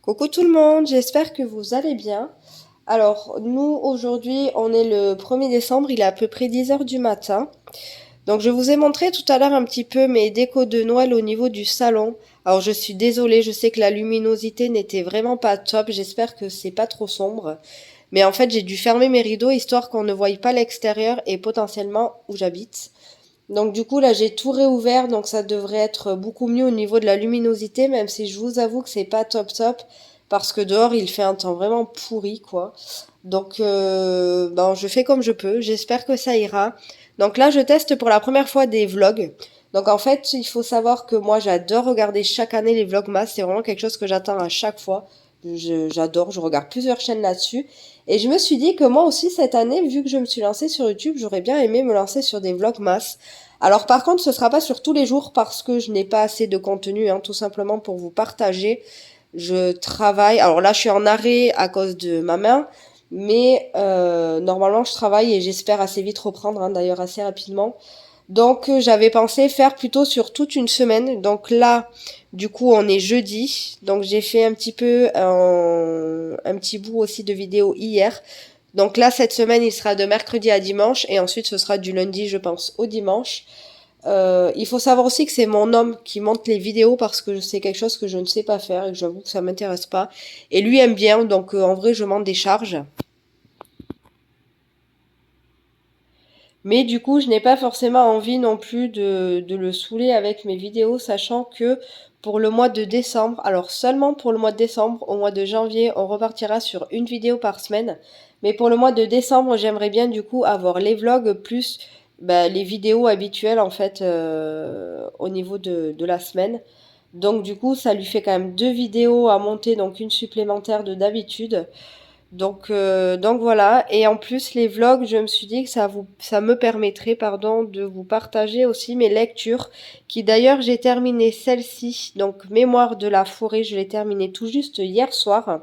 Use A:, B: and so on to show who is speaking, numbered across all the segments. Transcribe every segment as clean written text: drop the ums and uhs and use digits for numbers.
A: Coucou tout le monde, j'espère que vous allez bien. Alors, nous, aujourd'hui, on est le 1er décembre, il est à peu près 10 heures du matin. Donc, je vous ai montré tout à l'heure un petit peu mes décos de Noël au niveau du salon. Alors, je suis désolée, je sais que la luminosité n'était vraiment pas top, j'espère que c'est pas trop sombre. Mais en fait, j'ai dû fermer mes rideaux histoire qu'on ne voie pas l'extérieur et potentiellement où j'habite. Donc du coup là j'ai tout réouvert donc ça devrait être beaucoup mieux au niveau de la luminosité même si je vous avoue que c'est pas top top parce que dehors il fait un temps vraiment pourri quoi. Donc ben je fais comme je peux, j'espère que ça ira. Donc là je teste pour la première fois des vlogs. Donc en fait il faut savoir que moi j'adore regarder chaque année les vlogmas, c'est vraiment quelque chose que j'attends à chaque fois. J'adore, je regarde plusieurs chaînes là-dessus. Et je me suis dit que moi aussi cette année, vu que je me suis lancée sur YouTube, j'aurais bien aimé me lancer sur des vlogmas. Alors par contre, ce sera pas sur tous les jours parce que je n'ai pas assez de contenu, hein, tout simplement pour vous partager. Je travaille. Alors là, je suis en arrêt à cause de ma main, mais normalement, je travaille et j'espère assez vite reprendre, hein, d'ailleurs assez rapidement. Donc j'avais pensé faire plutôt sur toute une semaine. Donc là, du coup, on est jeudi. Donc j'ai fait un petit peu un petit bout aussi de vidéo hier. Donc là, cette semaine, il sera de mercredi à dimanche et ensuite ce sera du lundi, je pense, au dimanche. Il faut savoir aussi que c'est mon homme qui monte les vidéos parce que c'est quelque chose que je ne sais pas faire et que j'avoue que ça m'intéresse pas. Et lui aime bien, donc en vrai, je m'en décharge. Mais du coup, je n'ai pas forcément envie non plus de le saouler avec mes vidéos, sachant que pour le mois de décembre, alors seulement pour le mois de décembre, au mois de janvier, on repartira sur une vidéo par semaine. Mais pour le mois de décembre, j'aimerais bien du coup avoir les vlogs plus bah, les vidéos habituelles en fait au niveau de la semaine. Donc du coup, ça lui fait quand même deux vidéos à monter, donc une supplémentaire de d'habitude. Donc voilà. Et en plus, les vlogs, je me suis dit que ça me permettrait, pardon, de vous partager aussi mes lectures, qui d'ailleurs j'ai terminé celle-ci, donc Mémoire de la forêt, je l'ai terminée tout juste hier soir.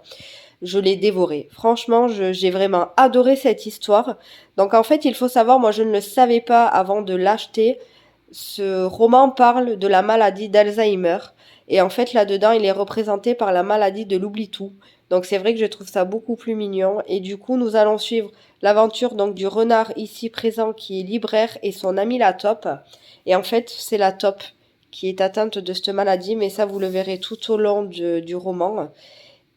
A: Je l'ai dévorée. Franchement, j'ai vraiment adoré cette histoire. Donc en fait, il faut savoir, moi je ne le savais pas avant de l'acheter. Ce roman parle de la maladie d'Alzheimer. Et en fait, là-dedans, il est représenté par la maladie de l'oubli-tout. Donc c'est vrai que je trouve ça beaucoup plus mignon. Et du coup, nous allons suivre l'aventure donc du renard ici présent qui est libraire et son ami la taupe. Et en fait, c'est la taupe qui est atteinte de cette maladie, mais ça vous le verrez tout au long du roman.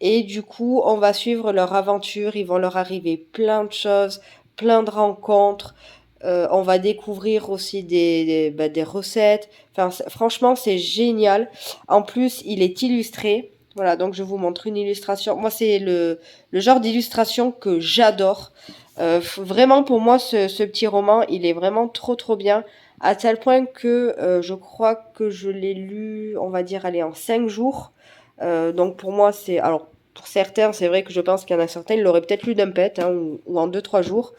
A: Et du coup, on va suivre leur aventure. Ils vont leur arriver plein de choses, plein de rencontres. On va découvrir aussi des recettes. Enfin, franchement, c'est génial. En plus, il est illustré. Voilà, donc je vous montre une illustration. Moi, c'est le genre d'illustration que j'adore. Vraiment, pour moi, ce petit roman, il est vraiment trop, trop bien. À tel point que je crois que je l'ai lu, on va dire, allez, en 5 jours. Donc pour moi, c'est... Alors, pour certains, c'est vrai que je pense qu'il y en a certains, ils l'auraient peut-être lu d'un pet, hein, ou en 2, 3 jours.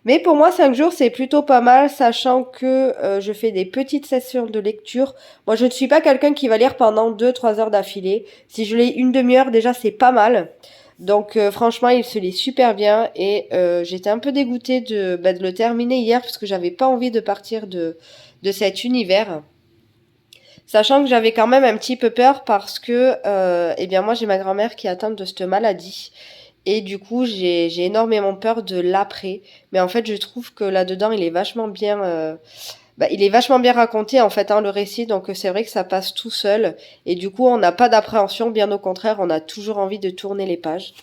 A: Mais pour moi, 5 jours, c'est plutôt pas mal, sachant que je fais des petites sessions de lecture. Moi, je ne suis pas quelqu'un qui va lire pendant 2, 3 heures d'affilée. Si je lis une demi-heure, déjà, c'est pas mal. Donc franchement, il se lit super bien et j'étais un peu dégoûtée de le terminer hier parce que j'avais pas envie de partir de cet univers. Sachant que j'avais quand même un petit peu peur parce que, eh bien moi j'ai ma grand-mère qui est atteinte de cette maladie. Et du coup j'ai énormément peur de l'après. Mais en fait je trouve que là-dedans il est vachement bien... il est vachement bien raconté en fait, hein, le récit, donc c'est vrai que ça passe tout seul. Et du coup on n'a pas d'appréhension, bien au contraire, on a toujours envie de tourner les pages.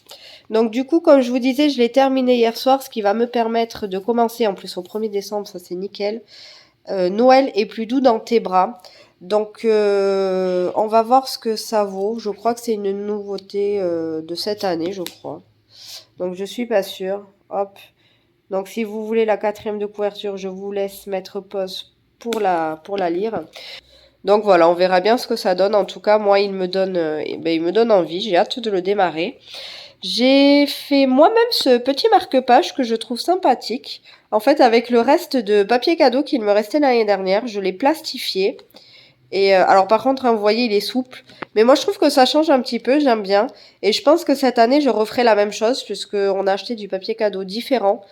A: Donc du coup, comme je vous disais, je l'ai terminé hier soir, ce qui va me permettre de commencer en plus au 1er décembre, ça c'est nickel. Noël est plus doux dans tes bras. Donc, on va voir ce que ça vaut. Je crois que c'est une nouveauté de cette année, je crois. Donc, je suis pas sûre. Hop. Donc, si vous voulez la quatrième de couverture, je vous laisse mettre pause pour la lire. Donc voilà, on verra bien ce que ça donne. En tout cas, moi, il me donne envie. J'ai hâte de le démarrer. J'ai fait moi-même ce petit marque-page que je trouve sympathique. En fait, avec le reste de papier cadeau qu'il me restait l'année dernière, je l'ai plastifié. Et alors par contre, hein, vous voyez, il est souple. Mais moi, je trouve que ça change un petit peu, j'aime bien. Et je pense que cette année, je referai la même chose, puisqu'on a acheté du papier cadeau différent.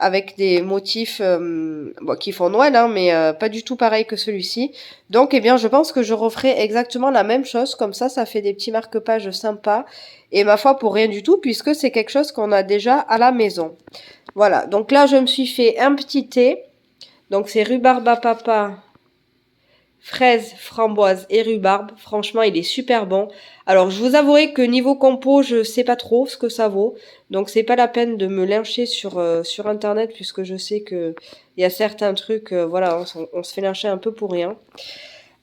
A: avec des motifs bon, qui font Noël, hein, mais pas du tout pareil que celui-ci. Donc, eh bien, je pense que je referai exactement la même chose. Comme ça fait des petits marque-pages sympas. Et ma foi, pour rien du tout, puisque c'est quelque chose qu'on a déjà à la maison. Voilà, donc là, je me suis fait un petit thé. Donc, c'est rhubarbe à papa, fraise, framboise et rhubarbe. Franchement, il est super bon. Alors, je vous avouerai que niveau compo, je sais pas trop ce que ça vaut. Donc, c'est pas la peine de me lyncher sur Internet, puisque je sais que il y a certains trucs, voilà, on se fait lyncher un peu pour rien.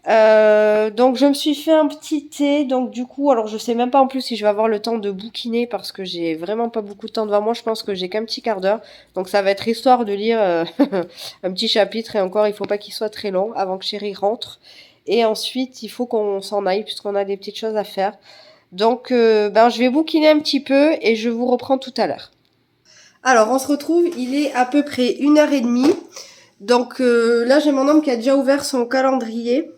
A: Donc je me suis fait un petit thé, donc du coup, alors je sais même pas en plus si je vais avoir le temps de bouquiner parce que j'ai vraiment pas beaucoup de temps devant moi, je pense que j'ai qu'un petit quart d'heure, donc ça va être histoire de lire un petit chapitre et encore il faut pas qu'il soit très long avant que chérie rentre et ensuite il faut qu'on s'en aille puisqu'on a des petites choses à faire. Donc ben je vais bouquiner un petit peu et je vous reprends tout à l'heure. Alors on se retrouve, il est à peu près 1h30, donc là j'ai mon homme qui a déjà ouvert son calendrier.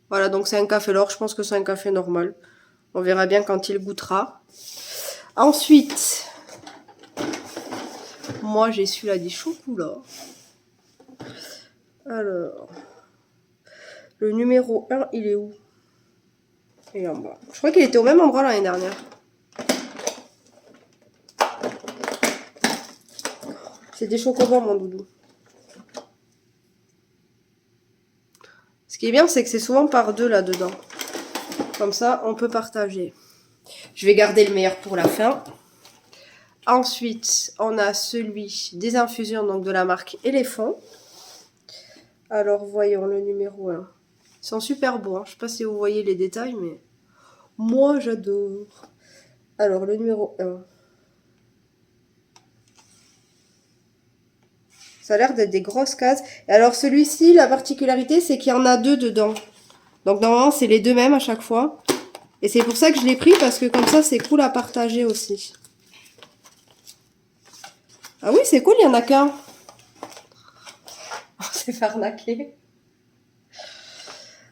A: Voilà, donc c'est un café L'Or, je pense que c'est un café normal. On verra bien quand il goûtera. Ensuite, moi j'ai celui-là des chocolats. Alors, le numéro 1, il est où? Il est en bas. Je crois qu'il était au même endroit l'année dernière. C'est des chocobons, mon doudou. Ce qui est bien, c'est que c'est souvent par deux là-dedans. Comme ça, on peut partager. Je vais garder le meilleur pour la fin. Ensuite, on a celui des infusions donc de la marque Éléphant. Alors, voyons le numéro 1. Ils sont super beaux, hein. Je sais pas si vous voyez les détails, mais moi, j'adore. Alors, le numéro 1. Ça a l'air d'être des grosses cases. Et alors, celui-ci, la particularité, c'est qu'il y en a deux dedans. Donc, normalement, c'est les deux mêmes à chaque fois. Et c'est pour ça que je l'ai pris, parce que comme ça, c'est cool à partager aussi. Ah oui, c'est cool, il y en a qu'un. Oh, c'est fait arnaquer.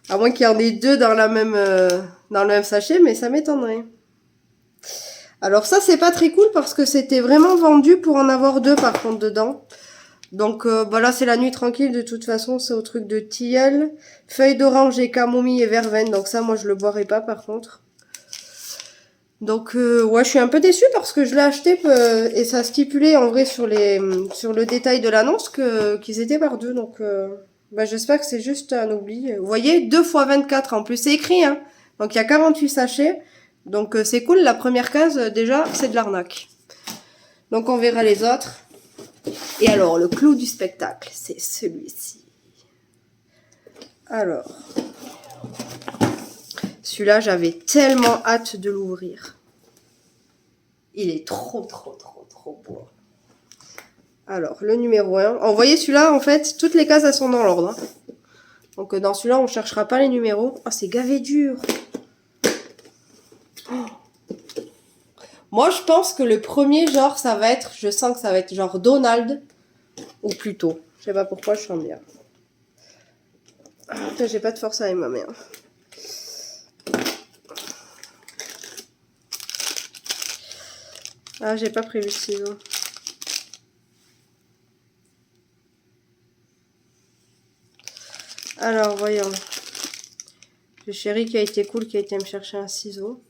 A: À moins qu'il y en ait deux dans dans le même sachet, mais ça m'étonnerait. Alors ça, c'est pas très cool parce que c'était vraiment vendu pour en avoir deux par contre dedans. Donc bah là, c'est la nuit tranquille. De toute façon, c'est au truc de tilleul, feuilles d'orange et camomille et verveine. Donc ça, moi, je le boirai pas par contre. Donc ouais, je suis un peu déçue parce que je l'ai acheté et ça stipulait en vrai sur le détail de l'annonce qu'ils étaient par deux. Donc bah, j'espère que c'est juste un oubli. Vous voyez, 2 x 24 en plus, c'est écrit, hein. Donc il y a 48 sachets. Donc c'est cool, la première case, déjà, c'est de l'arnaque. Donc on verra les autres. Et alors, le clou du spectacle, c'est celui-ci. Alors, celui-là, j'avais tellement hâte de l'ouvrir. Il est trop beau. Alors, le numéro 1. Vous voyez, celui-là, en fait, toutes les cases, elles sont dans l'ordre. Hein. Donc, dans celui-là, on ne cherchera pas les numéros. Oh, c'est gavé dur. Oh. Moi, je pense que le premier, genre, ça va être... Je sens que ça va être genre Donald. Ou plutôt. Je sais pas pourquoi, je sens bien. J'ai pas de force avec ma mère. Ah, j'ai pas prévu le ciseau. Alors, voyons. J'ai chéri qui a été cool, qui a été me chercher un ciseau.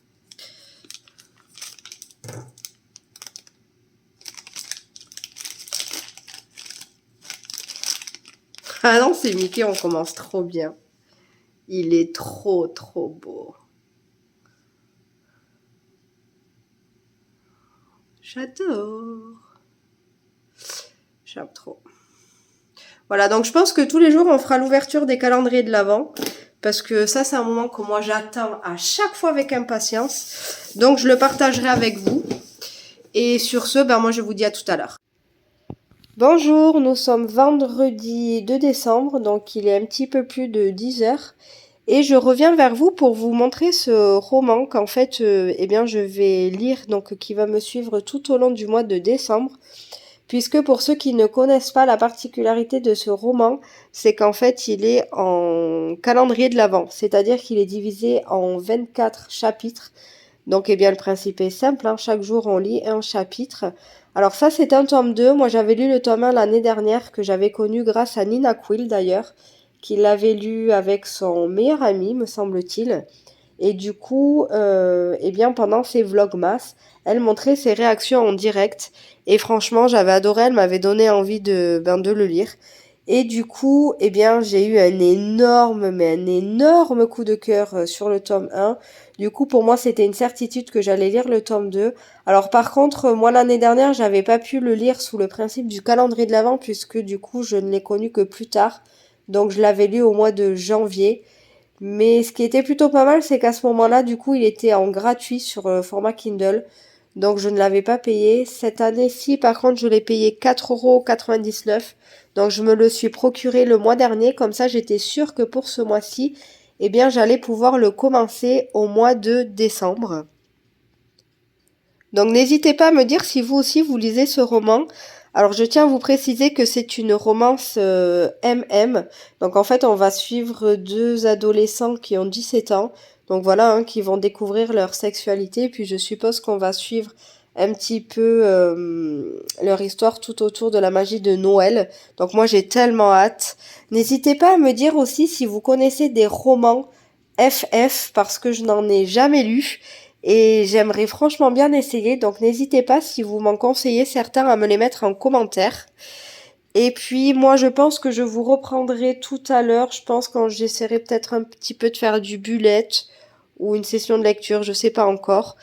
A: Ah non, c'est Mickey, on commence trop bien. Il est trop beau. J'adore. J'aime trop. Voilà, donc je pense que tous les jours, on fera l'ouverture des calendriers de l'Avent. Parce que ça, c'est un moment que moi, j'attends à chaque fois avec impatience. Donc, je le partagerai avec vous. Et sur ce, ben moi, je vous dis à tout à l'heure. Bonjour, nous sommes vendredi 2 décembre, donc il est un petit peu plus de 10 heures. Et je reviens vers vous pour vous montrer ce roman qu'en fait, eh bien, je vais lire, donc qui va me suivre tout au long du mois de décembre. Puisque pour ceux qui ne connaissent pas la particularité de ce roman, c'est qu'en fait, il est en calendrier de l'Avent. C'est-à-dire qu'il est divisé en 24 chapitres. Donc, eh bien, le principe est simple, hein. Chaque jour, on lit un chapitre Alors ça, c'est un tome 2. Moi, j'avais lu le tome 1 l'année dernière, que j'avais connu grâce à Nina Quill d'ailleurs, qui l'avait lu avec son meilleur ami, me semble-t-il. Et du coup, eh bien, pendant ses vlogmas, elle montrait ses réactions en direct. Et franchement, j'avais adoré, elle m'avait donné envie de le lire. Et du coup, eh bien, j'ai eu un énorme coup de cœur sur le tome 1. Du coup, pour moi, c'était une certitude que j'allais lire le tome 2. Alors, par contre, moi, l'année dernière, j'avais pas pu le lire sous le principe du calendrier de l'Avent, puisque du coup, je ne l'ai connu que plus tard. Donc, je l'avais lu au mois de janvier. Mais ce qui était plutôt pas mal, c'est qu'à ce moment-là, du coup, il était en gratuit sur format Kindle. Donc je ne l'avais pas payé. Cette année-ci, par contre, je l'ai payé 4,99 €. Donc je me le suis procuré le mois dernier. Comme ça, j'étais sûre que pour ce mois-ci, eh bien, j'allais pouvoir le commencer au mois de décembre. Donc n'hésitez pas à me dire si vous aussi vous lisez ce roman. Alors je tiens à vous préciser que c'est une romance MM. Donc en fait on va suivre deux adolescents qui ont 17 ans. Donc voilà, hein, qui vont découvrir leur sexualité. Puis je suppose qu'on va suivre un petit peu leur histoire tout autour de la magie de Noël. Donc moi j'ai tellement hâte. N'hésitez pas à me dire aussi si vous connaissez des romans FF parce que je n'en ai jamais lu. Et j'aimerais franchement bien essayer, donc n'hésitez pas si vous m'en conseillez certains à me les mettre en commentaire. Et puis moi je pense que je vous reprendrai tout à l'heure, je pense quand j'essaierai peut-être un petit peu de faire du bullet ou une session de lecture, je sais pas encore.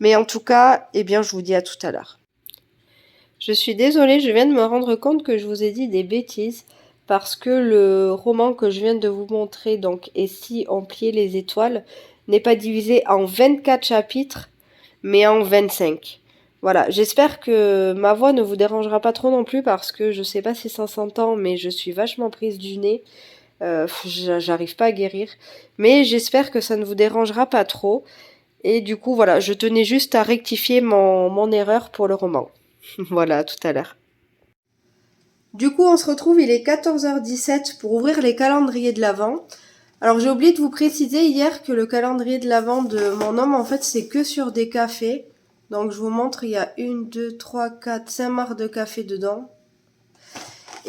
A: Mais en tout cas, eh bien je vous dis à tout à l'heure. Je suis désolée, je viens de me rendre compte que je vous ai dit des bêtises parce que le roman que je viens de vous montrer, donc Et si on pliait les étoiles, n'est pas divisé en 24 chapitres, mais en 25. Voilà, j'espère que ma voix ne vous dérangera pas trop non plus parce que je sais pas si ça s'entend, mais je suis vachement prise du nez. J'arrive pas à guérir. Mais j'espère que ça ne vous dérangera pas trop. Et du coup, voilà, je tenais juste à rectifier mon erreur pour le roman. Voilà, à tout à l'heure. Du coup, on se retrouve, il est 14h17 pour ouvrir les calendriers de l'Avent. Alors, j'ai oublié de vous préciser hier que le calendrier de l'Avent de mon homme, en fait, c'est que sur des cafés. Donc, je vous montre, il y a 1, 2, 3, 4, 5 marques de café dedans.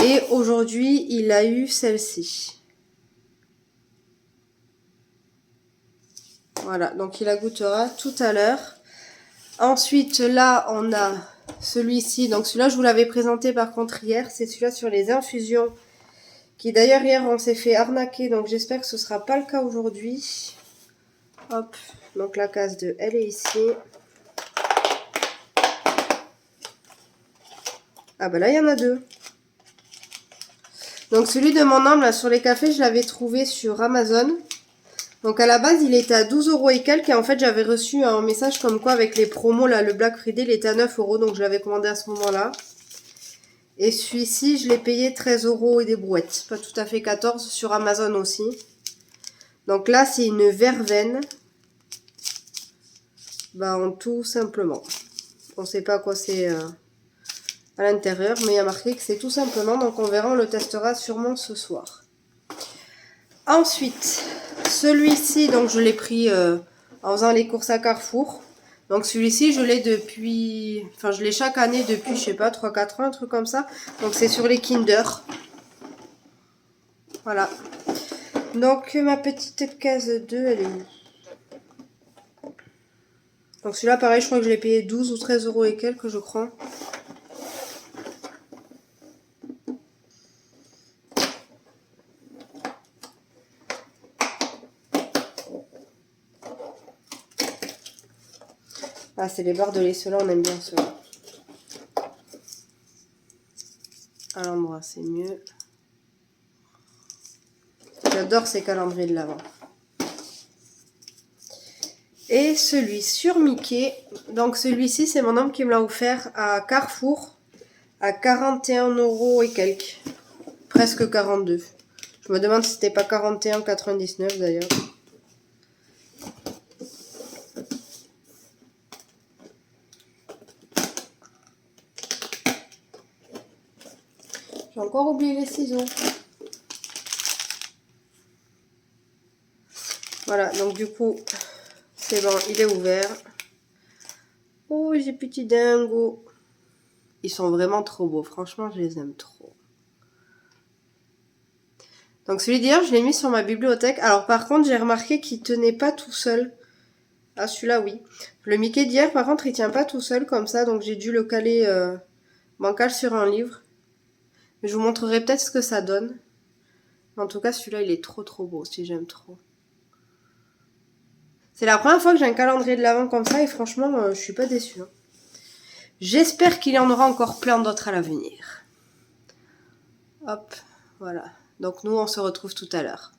A: Et aujourd'hui, il a eu celle-ci. Voilà, donc il la goûtera tout à l'heure. Ensuite, là, on a celui-ci. Donc, celui-là, je vous l'avais présenté par contre hier. C'est celui-là sur les infusions. Qui d'ailleurs, hier, on s'est fait arnaquer. Donc, j'espère que ce ne sera pas le cas aujourd'hui. Hop, donc la case 2, elle est ici. Ah bah là, il y en a deux. Donc, celui de mon homme, là, sur les cafés, je l'avais trouvé sur Amazon. Donc, à la base, il était à 12 € et quelques. Et en fait, j'avais reçu un message comme quoi, avec les promos, là, le Black Friday, il était à 9 €. Donc, je l'avais commandé à ce moment-là. Et celui-ci, je l'ai payé 13 € et des brouettes. Pas tout à fait 14 sur Amazon aussi. Donc là, c'est une verveine. Bah, en tout simplement. On ne sait pas quoi c'est à l'intérieur, mais il y a marqué que c'est tout simplement. Donc on verra, on le testera sûrement ce soir. Ensuite, celui-ci, donc je l'ai pris en faisant les courses à Carrefour. Donc celui-ci, je l'ai depuis... Enfin, je l'ai chaque année depuis, je sais pas, 3-4 ans, un truc comme ça. Donc c'est sur les Kinder. Voilà. Donc ma petite case 2, elle est où? Donc celui-là, pareil, je crois que je l'ai payé 12 ou 13 € et quelques, je crois. Ah, c'est les barres de lait, ceux-là, on aime bien ceux-là. À l'endroit, c'est mieux. J'adore ces calendriers de l'Avent. Et celui sur Mickey. Donc celui-ci, c'est mon homme qui me l'a offert à Carrefour à 41 € et quelques. Presque 42. Je me demande si c'était pas 41,99 d'ailleurs. J'ai encore oublié les ciseaux. Voilà, donc du coup, c'est bon, il est ouvert. Oh, j'ai petit dingo. Ils sont vraiment trop beaux. Franchement, je les aime trop. Donc celui d'hier, je l'ai mis sur ma bibliothèque. Alors par contre, j'ai remarqué qu'il tenait pas tout seul. Ah, celui-là, oui. Le Mickey d'hier, par contre, il tient pas tout seul comme ça. Donc j'ai dû le caler bancal sur un livre. Mais je vous montrerai peut-être ce que ça donne. En tout cas, celui-là, il est trop beau, si j'aime trop. C'est la première fois que j'ai un calendrier de l'Avent comme ça et franchement, je suis pas déçue. Hein. J'espère qu'il y en aura encore plein d'autres à l'avenir. Hop, voilà. Donc nous, on se retrouve tout à l'heure.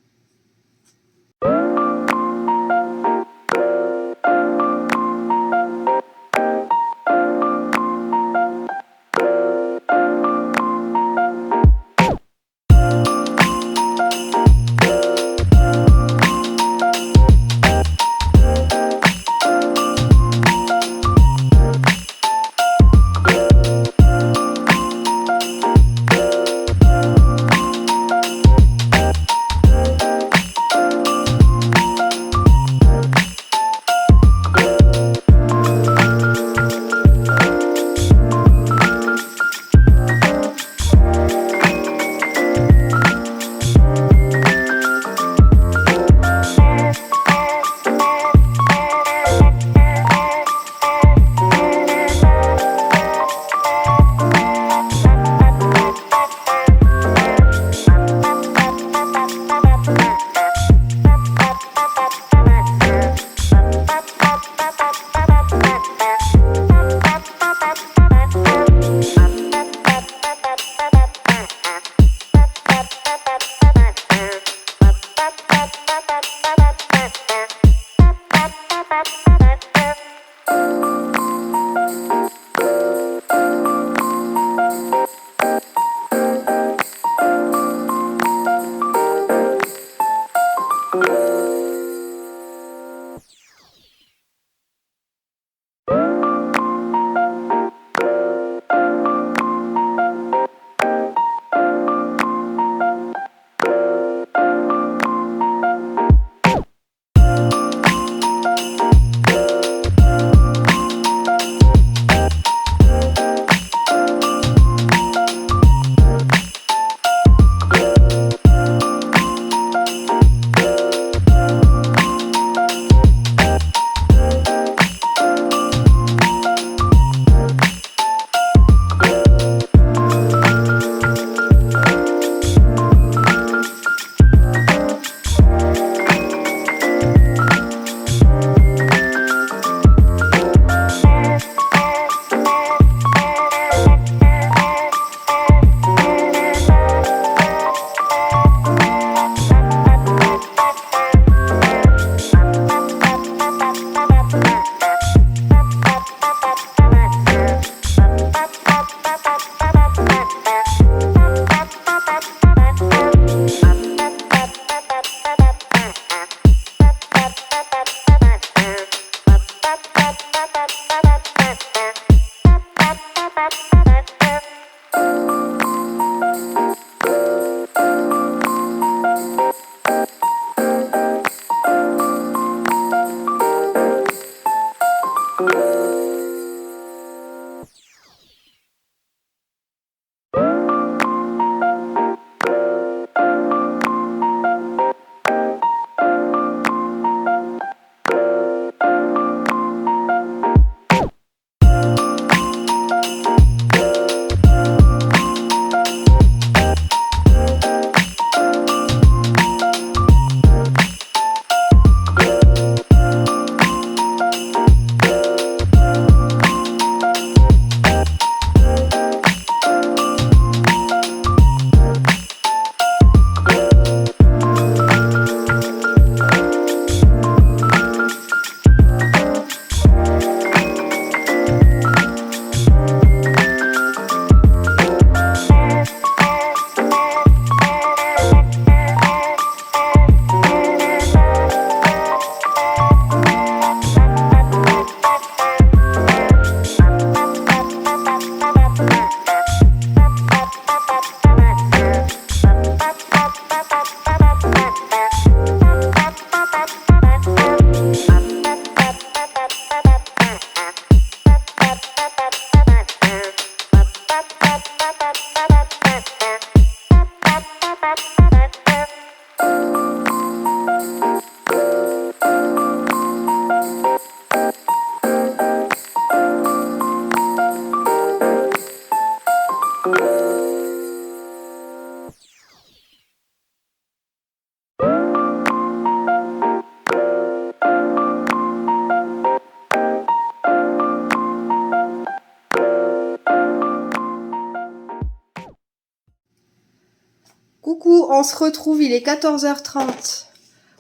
A: se retrouve, il est 14h30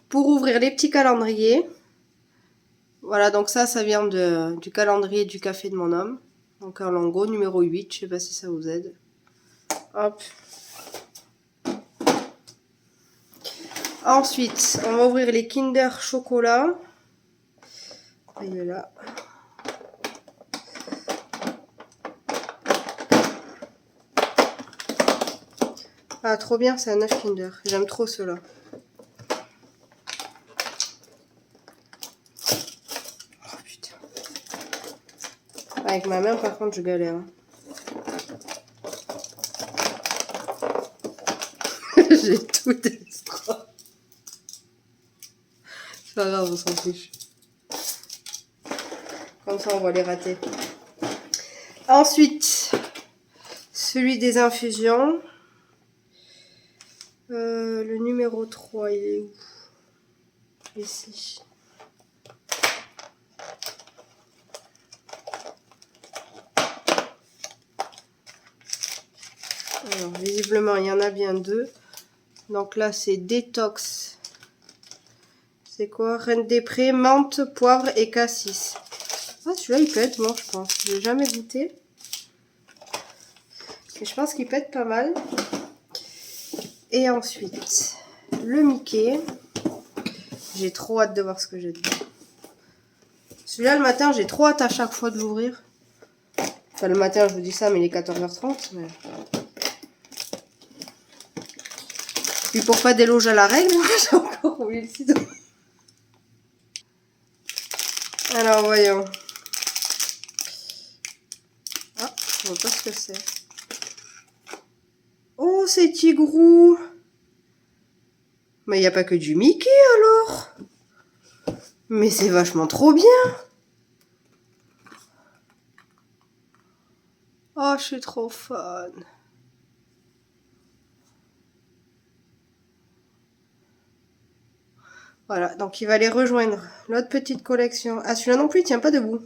A: pour ouvrir les petits calendriers. Voilà, donc ça vient du calendrier du café de mon homme. Donc un Longo numéro 8, je sais pas si ça vous aide. Hop. Ensuite, on va ouvrir les Kinder Chocolat. Il est là. Ah, trop bien, c'est un 9 Kinder. J'aime trop ceux-là. Oh putain. Avec ma main, par contre, je galère. Hein. J'ai tout extra. C'est pas grave, on s'en fiche. Comme ça, on va les rater. Ensuite, celui des infusions. Le numéro 3, il est où? Ici. Alors, visiblement, il y en a bien deux. Donc là, c'est détox. C'est quoi? Reine des Prés, menthe, poivre et cassis. Ah, celui-là, il peut être bon, je pense. Je l'ai jamais goûté. Et je pense qu'il peut être pas mal. Et ensuite, le Mickey. J'ai trop hâte de voir ce que j'ai dedans. Celui-là, le matin, j'ai trop hâte à chaque fois de l'ouvrir. Enfin, le matin, je vous dis ça, mais il est 14h30. Mais... Puis pour pas déloger à la règle, j'ai encore oublié le ciseau. Alors, voyons. Ah, je vois pas ce que c'est. Oh, c'est Tigrou. Mais il n'y a pas que du Mickey, alors. Mais c'est vachement trop bien. Oh, je suis trop fan. Voilà, donc il va aller rejoindre l'autre petite collection. Ah, celui-là non plus, il tient pas debout.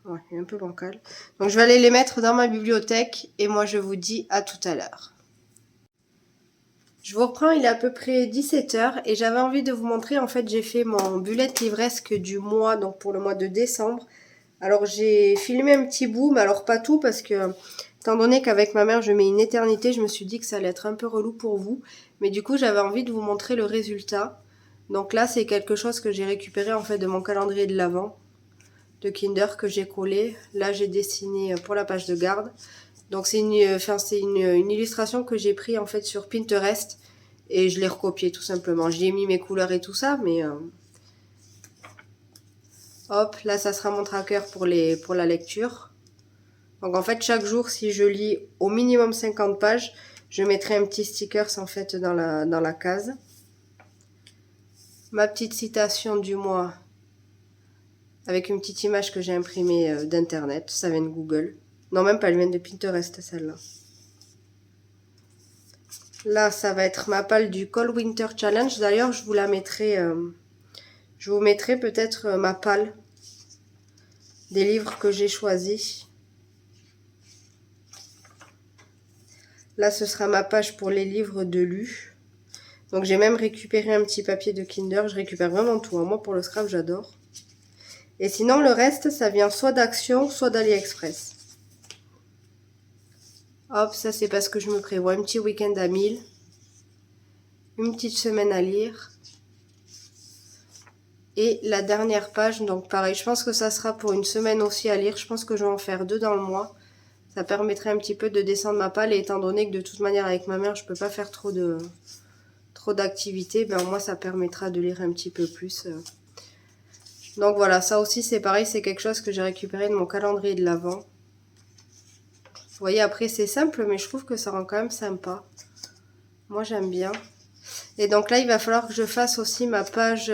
A: Ouais, il est un peu bancal. Donc je vais aller les mettre dans ma bibliothèque et moi je vous dis à tout à l'heure. Je vous reprends, il est à peu près 17h et j'avais envie de vous montrer, en fait j'ai fait mon bullet livresque du mois, donc pour le mois de décembre. Alors j'ai filmé un petit bout, mais alors pas tout parce que, étant donné qu'avec ma mère je mets une éternité, je me suis dit que ça allait être un peu relou pour vous. Mais du coup j'avais envie de vous montrer le résultat. Donc là c'est quelque chose que j'ai récupéré en fait de mon calendrier de l'Avent de Kinder que j'ai collé. Là j'ai dessiné pour la page de garde. Donc c'est une illustration que j'ai pris en fait sur Pinterest et je l'ai recopié tout simplement. J'y ai mis mes couleurs et tout ça, mais hop, là ça sera mon tracker pour la lecture. Donc en fait chaque jour si je lis au minimum 50 pages, je mettrai un petit sticker en fait dans la case. Ma petite citation du mois avec une petite image que j'ai imprimée d'internet, ça vient de Google. Non même pas, elle vient de Pinterest celle-là. Là, ça va être ma palle du Cold Winter Challenge. D'ailleurs, je vous la mettrai, je vous mettrai peut-être ma palle des livres que j'ai choisis. Là, ce sera ma page pour les livres de Lu. Donc, j'ai même récupéré un petit papier de Kinder. Je récupère vraiment tout. Hein. Moi, pour le scrap, j'adore. Et sinon, le reste, ça vient soit d'Action, soit d'AliExpress. Hop, ça, c'est parce que je me prévois un petit week-end à 1000. Une petite semaine à lire. Et la dernière page, donc pareil, je pense que ça sera pour une semaine aussi à lire. Je pense que je vais en faire 2 dans le mois. Ça permettrait un petit peu de descendre ma palle. Et étant donné que de toute manière avec ma mère, je peux pas faire trop d'activités, ben moi ça permettra de lire un petit peu plus. Donc voilà, ça aussi c'est pareil, c'est quelque chose que j'ai récupéré de mon calendrier de l'Avent. Vous voyez, après c'est simple, mais je trouve que ça rend quand même sympa. Moi j'aime bien. Et donc là, il va falloir que je fasse aussi ma page...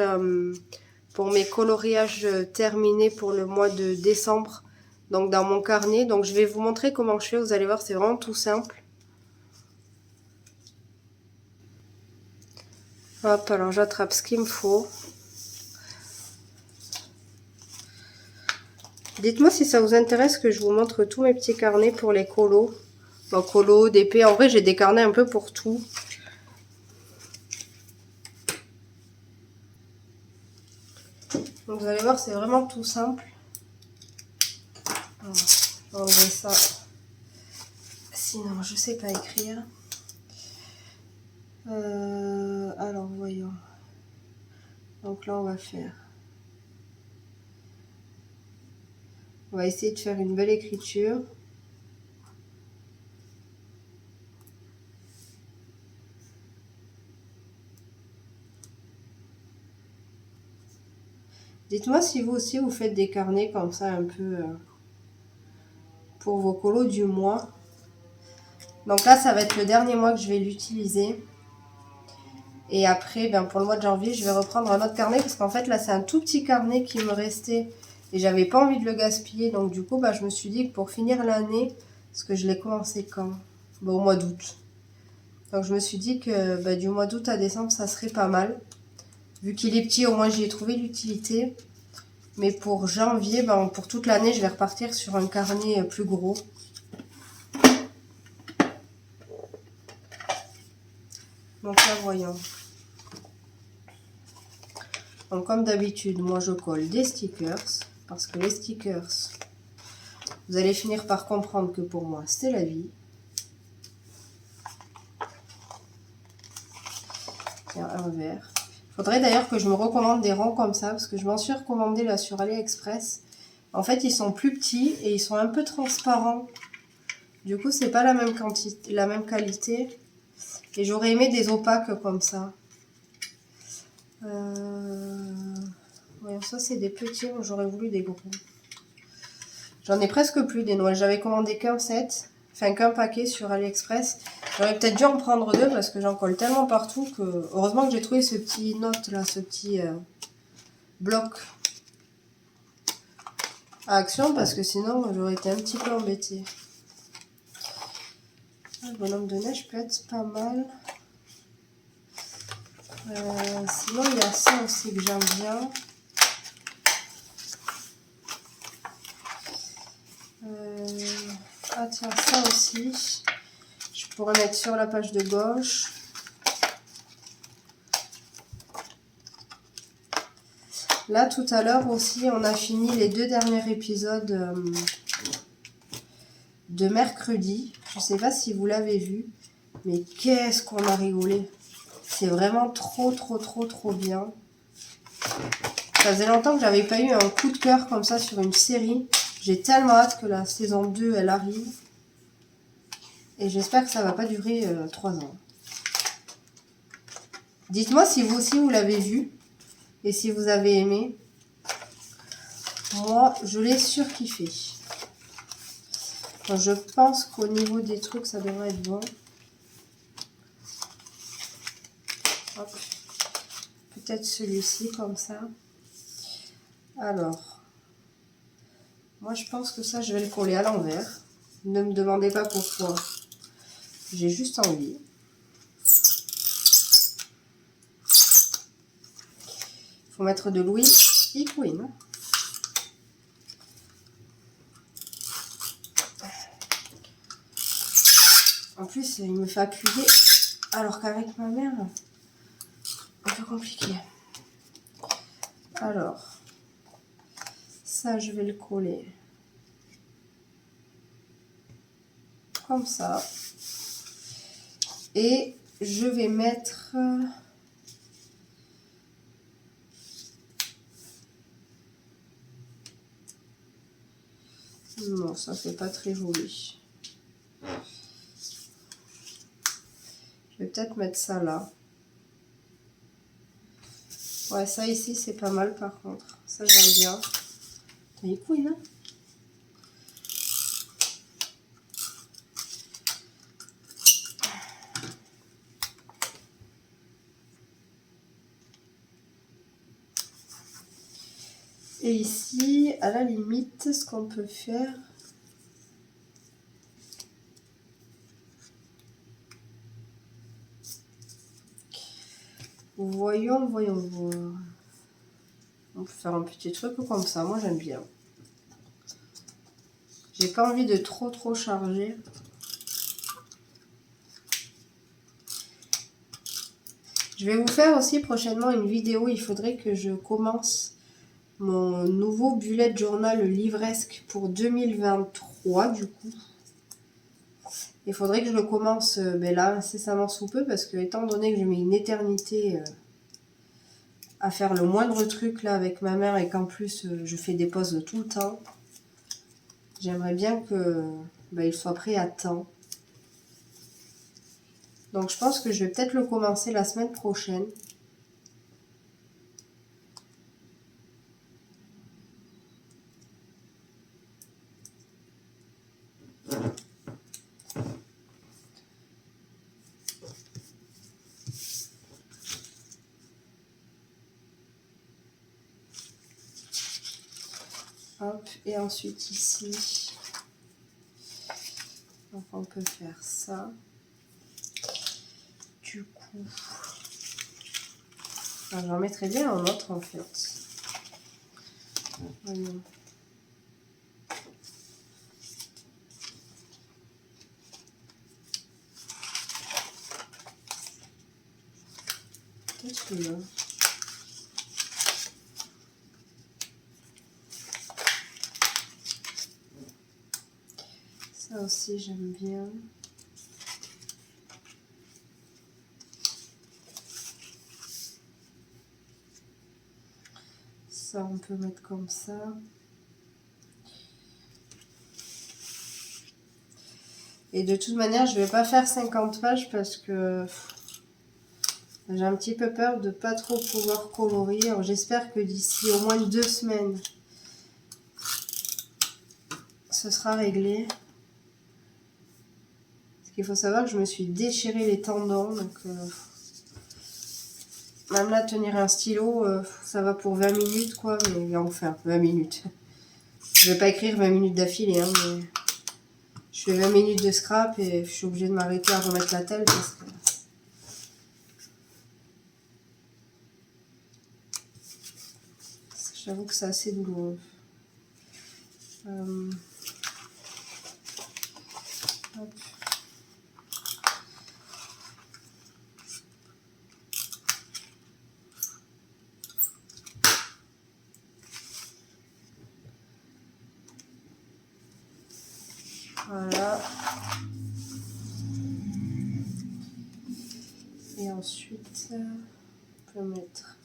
A: pour mes coloriages terminés pour le mois de décembre, donc dans mon carnet. Donc je vais vous montrer comment je fais, vous allez voir, c'est vraiment tout simple. Hop, alors j'attrape ce qu'il me faut. Dites-moi si ça vous intéresse que je vous montre tous mes petits carnets pour les colos. colo, d'épée. En vrai, j'ai des carnets un peu pour tout. Donc vous allez voir, c'est vraiment tout simple. Alors, je vais enlever ça. Sinon, je sais pas écrire. Alors, voyons. Donc là, on va faire. On va essayer de faire une belle écriture. Dites-moi si vous aussi vous faites des carnets comme ça un peu pour vos colos du mois. Donc là, ça va être le dernier mois que je vais l'utiliser. Et après, ben, pour le mois de janvier, je vais reprendre un autre carnet parce qu'en fait, là, c'est un tout petit carnet qui me restait et j'avais pas envie de le gaspiller. Donc du coup, ben, je me suis dit que pour finir l'année, parce que je l'ai commencé quand? Ben, au mois d'août. Donc je me suis dit que ben, du mois d'août à décembre, ça serait pas mal. Vu qu'il est petit, au moins j'y ai trouvé l'utilité. Mais pour janvier, ben, pour toute l'année, je vais repartir sur un carnet plus gros. Donc là, voyons. Donc comme d'habitude, moi je colle des stickers. Parce que les stickers, vous allez finir par comprendre que pour moi, c'est la vie. Tiens, un vert. Il faudrait d'ailleurs que je me recommande des ronds comme ça. Parce que je m'en suis recommandé là sur AliExpress. En fait, ils sont plus petits et ils sont un peu transparents. Du coup, c'est pas la même quantité, la même qualité. Et j'aurais aimé des opaques comme ça. Ouais, ça, c'est des petits. J'aurais voulu des gros. J'en ai presque plus des Noël. J'avais commandé qu'un set. Enfin, qu'un paquet sur AliExpress. J'aurais peut-être dû en prendre deux parce que j'en colle tellement partout que... Heureusement que j'ai trouvé ce petit note là, ce petit bloc à action parce que sinon j'aurais été un petit peu embêtée. Le bonhomme de neige peut être pas mal. Sinon, il y a ça aussi que j'aime bien. Ah tiens, ça aussi. Je pourrais mettre sur la page de gauche. Là, tout à l'heure aussi, on a fini les 2 derniers épisodes de mercredi. Je ne sais pas si vous l'avez vu, mais qu'est-ce qu'on a rigolé. C'est vraiment trop bien. Ça faisait longtemps que j'avais pas eu un coup de cœur comme ça sur une série. J'ai tellement hâte que la saison 2, elle arrive. Et j'espère que ça va pas durer 3 ans. Dites-moi si vous aussi vous l'avez vu. Et si vous avez aimé. Moi, je l'ai surkiffé. Je pense qu'au niveau des trucs, ça devrait être bon. Peut-être celui-ci, comme ça. Alors. Moi, je pense que ça, je vais le coller à l'envers. Ne me demandez pas pourquoi. J'ai juste envie. Il faut mettre de Louis et Queen. En plus, il me fait appuyer. Alors qu'avec ma mère, un peu compliqué. Alors, ça, je vais le coller. Comme ça. Et je vais mettre... Non, ça fait pas très joli. Je vais peut-être mettre ça là. Ouais, ça ici, c'est pas mal par contre. Ça, j'aime bien. T'as les couilles, hein? Et ici, à la limite, ce qu'on peut faire... Voyons voir. On peut faire un petit truc comme ça. Moi, j'aime bien. J'ai pas envie de trop charger. Je vais vous faire aussi prochainement une vidéo. Il faudrait que je commence mon nouveau bullet journal livresque pour 2023 du coup. Il faudrait que je le commence là incessamment sous peu parce que étant donné que je mets une éternité à faire le moindre truc là avec ma mère et qu'en plus je fais des pauses tout le temps, j'aimerais bien que il soit prêt à temps. Donc je pense que je vais peut-être le commencer la semaine prochaine. Hop, et ensuite ici, donc on peut faire ça. Du coup, j'en mettrais bien un autre en fait. Voyons. Qu'est-ce que là? Ça aussi j'aime bien. Ça on peut mettre comme ça. Et de toute manière je vais pas faire 50 pages parce que j'ai un petit peu peur de pas trop pouvoir colorier. Alors j'espère que d'ici au moins 2 semaines ce sera réglé. Il faut savoir que je me suis déchiré les tendons, donc même là tenir un stylo, ça va pour 20 minutes quoi, mais enfin 20 minutes. Je vais pas écrire 20 minutes d'affilée, hein, mais je fais 20 minutes de scrap et je suis obligée de m'arrêter à remettre la telle parce que j'avoue que c'est assez douloureux. Hop. Voilà. Et ensuite, on peut mettre.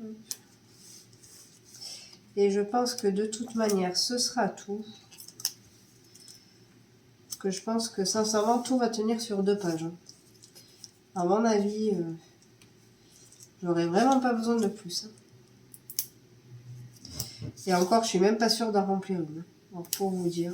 A: Hop. Et je pense que de toute manière, ce sera tout. Parce que je pense que sincèrement, tout va tenir sur 2 pages. Hein. À mon avis, j'aurais vraiment pas besoin de plus. Hein. Et encore, je suis même pas sûre d'en remplir une. Alors, pour vous dire.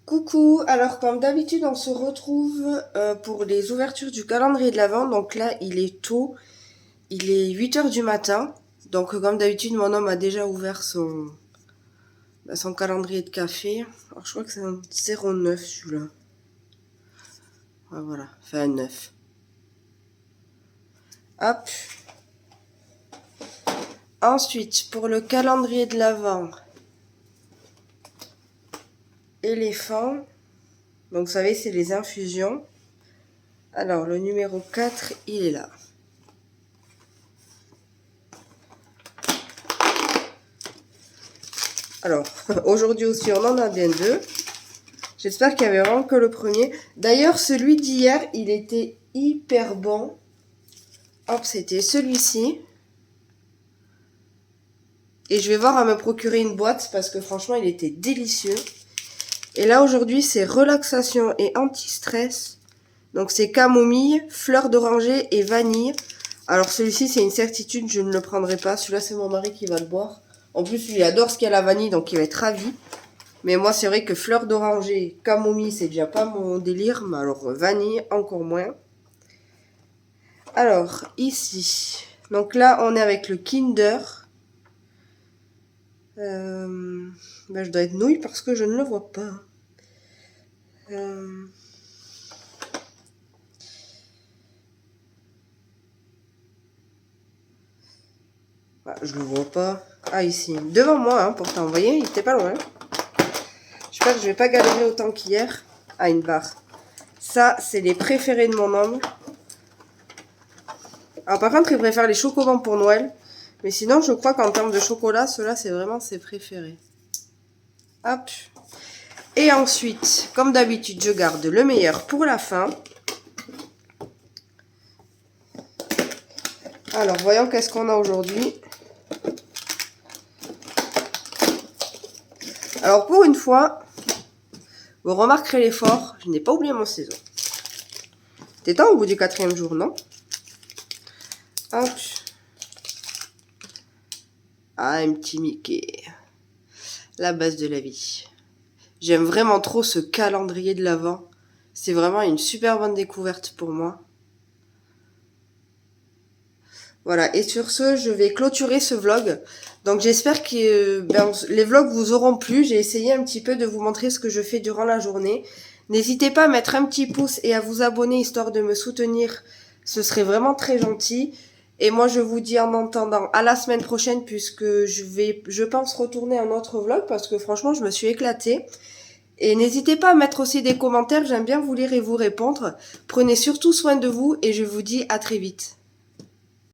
A: Coucou, alors comme d'habitude on se retrouve pour les ouvertures du calendrier de l'Avent. Donc là il est tôt, il est 8h du matin. Donc comme d'habitude mon homme a déjà ouvert son calendrier de café. Alors je crois que c'est un 09 celui-là. Ouais, voilà, fait un 9. Hop. Ensuite pour le calendrier de l'Avent, éléphant. Donc vous savez c'est les infusions. Alors le numéro 4 il est là. Alors aujourd'hui aussi on en a bien deux. J'espère qu'il y avait vraiment que le premier. D'ailleurs celui d'hier il était hyper bon. Hop, c'était celui-ci. Et je vais voir à me procurer une boîte parce que franchement il était délicieux. Et là aujourd'hui c'est relaxation et anti-stress. Donc c'est camomille, fleur d'oranger et vanille. Alors celui-ci c'est une certitude, je ne le prendrai pas. Celui-là c'est mon mari qui va le boire. En plus lui il adore ce qu'il y a la vanille donc il va être ravi. Mais moi c'est vrai que fleur d'oranger, camomille c'est déjà pas mon délire. Mais alors vanille encore moins. Alors ici, donc là on est avec le Kinder. Je dois être nouille parce que je ne le vois pas. Je le vois pas. Ah ici, devant moi hein, pourtant, vous voyez, il était pas loin. J'espère que je vais pas galérer autant qu'hier. Ah, une barre. Ça, c'est les préférés de mon homme. Alors par contre, il préfère les chocobons pour Noël. Mais sinon, je crois qu'en termes de chocolat, ceux-là, c'est vraiment ses préférés. Hop. Et ensuite, comme d'habitude, je garde le meilleur pour la fin. Alors, voyons qu'est-ce qu'on a aujourd'hui. Alors, pour une fois, vous remarquerez l'effort, je n'ai pas oublié mon ciseau. C'était temps au bout du 4e jour, non? Hop. Ah, un petit Mickey. La base de la vie. J'aime vraiment trop ce calendrier de l'Avent. C'est vraiment une super bonne découverte pour moi. Voilà, et sur ce, je vais clôturer ce vlog. Donc j'espère que les vlogs vous auront plu. J'ai essayé un petit peu de vous montrer ce que je fais durant la journée. N'hésitez pas à mettre un petit pouce et à vous abonner histoire de me soutenir. Ce serait vraiment très gentil. Et moi, je vous dis en attendant à la semaine prochaine puisque je pense retourner un autre vlog parce que franchement, je me suis éclatée. Et n'hésitez pas à mettre aussi des commentaires. J'aime bien vous lire et vous répondre. Prenez surtout soin de vous et je vous dis à très vite.